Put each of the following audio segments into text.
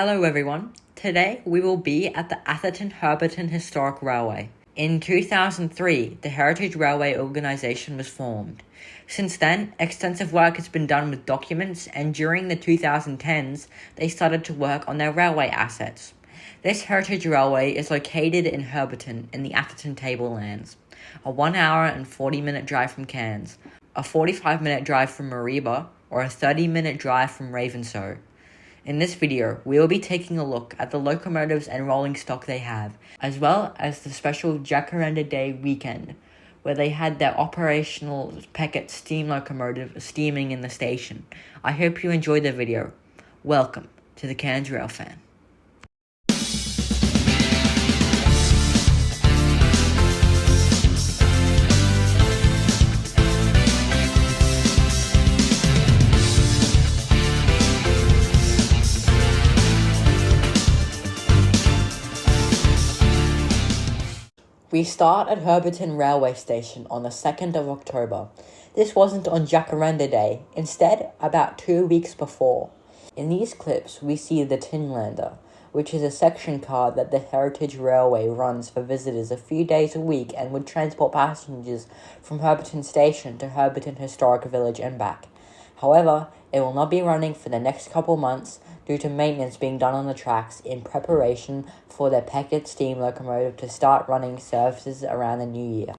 Hello everyone, today we will be at the Atherton-Herberton Historic Railway. In 2003, the Heritage Railway Organisation was formed. Since then, extensive work has been done with documents, and during the 2010s, they started to work on their railway assets. This Heritage Railway is located in Herberton in the Atherton Tablelands, a 1 hour and 40-minute drive from Cairns, a 45-minute drive from Mareeba, or a 30-minute drive from Ravenshoe. In this video, we will be taking a look at the locomotives and rolling stock they have, as well as the special Jacaranda Day weekend, where they had their operational Peckett steam locomotive steaming in the station. I hope you enjoyed the video. Welcome to the Cairns Railfan. We start at Herberton Railway Station on the 2nd of October. This wasn't on Jacaranda Day, instead about 2 weeks before. In these clips, we see the Tinlander, which is a section car that the Heritage Railway runs for visitors a few days a week and would transport passengers from Herberton Station to Herberton Historic Village and back. However, it will not be running for the next couple months due to maintenance being done on the tracks in preparation for their Peckett steam locomotive to start running services around the new year.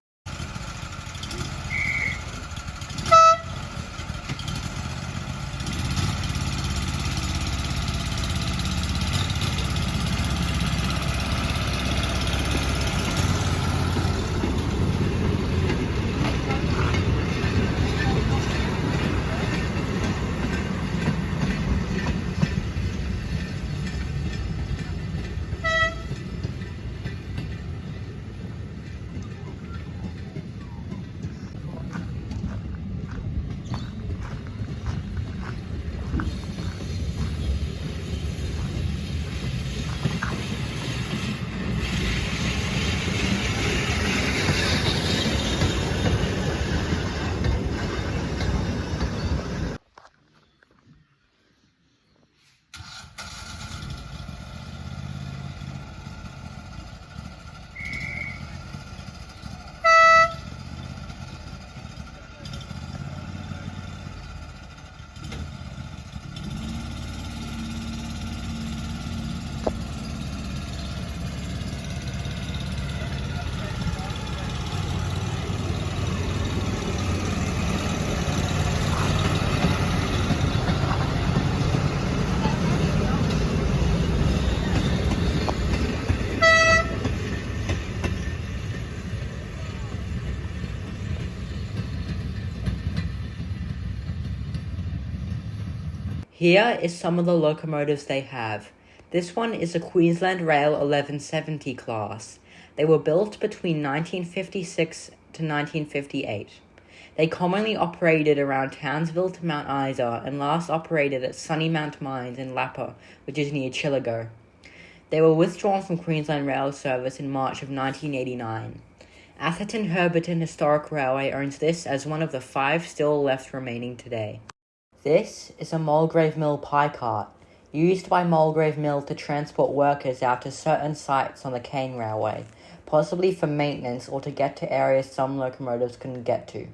Here is some of the locomotives they have. This one is a Queensland Rail 1170 class. They were built between 1956 to 1958. They commonly operated around Townsville to Mount Isa and last operated at Sunnymount Mines in Lappa, which is near Chillago. They were withdrawn from Queensland Rail service in March of 1989. Atherton-Herberton Historic Railway owns this as one of the 5 still left remaining today. This is a Mulgrave Mill pie cart, used by Mulgrave Mill to transport workers out to certain sites on the Cairns Railway, possibly for maintenance or to get to areas some locomotives couldn't get to.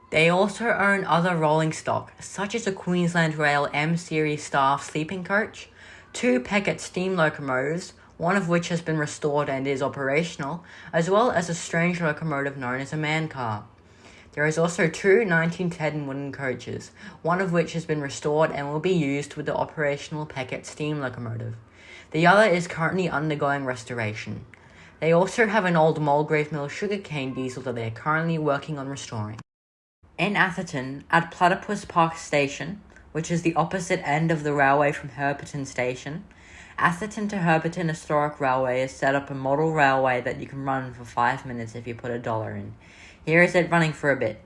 They also own other rolling stock, such as a Queensland Rail M-Series staff sleeping coach, 2 Peckett steam locomotives, one of which has been restored and is operational, as well as a strange locomotive known as a man car. There is also 2 1910 wooden coaches, one of which has been restored and will be used with the operational Peckett steam locomotive. The other is currently undergoing restoration. They also have an old Mulgrave Mill sugarcane diesel that they are currently working on restoring. In Atherton, at Platypus Park Station, which is the opposite end of the railway from Herberton Station, Atherton to Herberton Historic Railway has set up a model railway that you can run for 5 minutes if you put $1 in. Here is it running for a bit.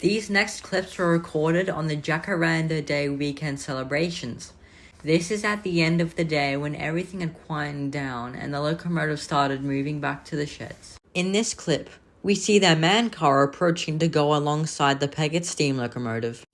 These next clips were recorded on the Jacaranda Day weekend celebrations. This is at the end of the day when everything had quietened down and the locomotive started moving back to the sheds. In this clip, we see their man car approaching to go alongside the Peggott steam locomotive.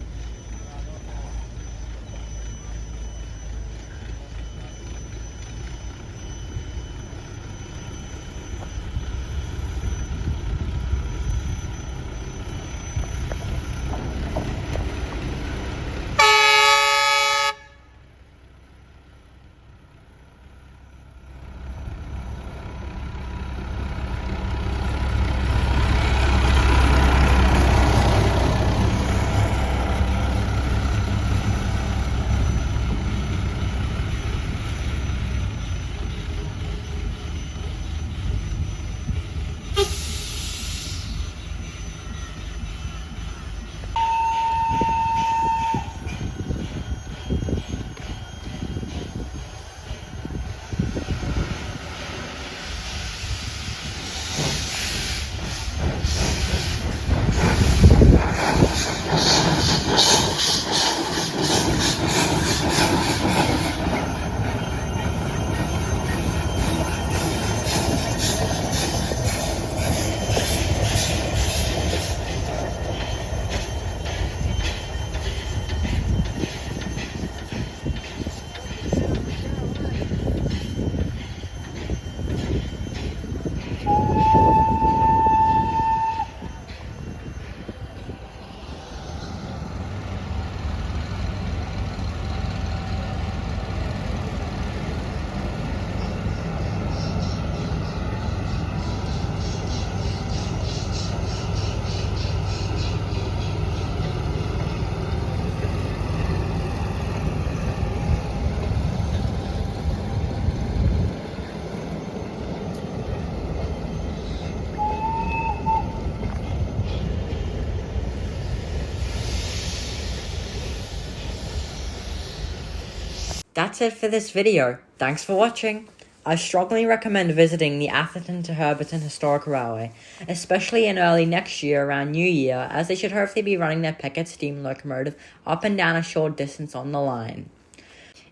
That's it for this video. Thanks for watching. I strongly recommend visiting the Atherton-Herberton Historic Railway, especially in early next year around New Year, as they should hopefully be running their Peggott steam locomotive up and down a short distance on the line.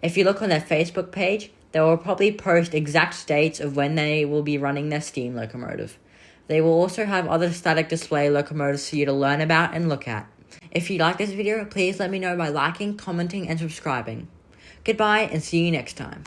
If you look on their Facebook page, they will probably post exact dates of when they will be running their steam locomotive. They will also have other static display locomotives for you to learn about and look at. If you like this video, please let me know by liking, commenting, and subscribing. Goodbye and see you next time.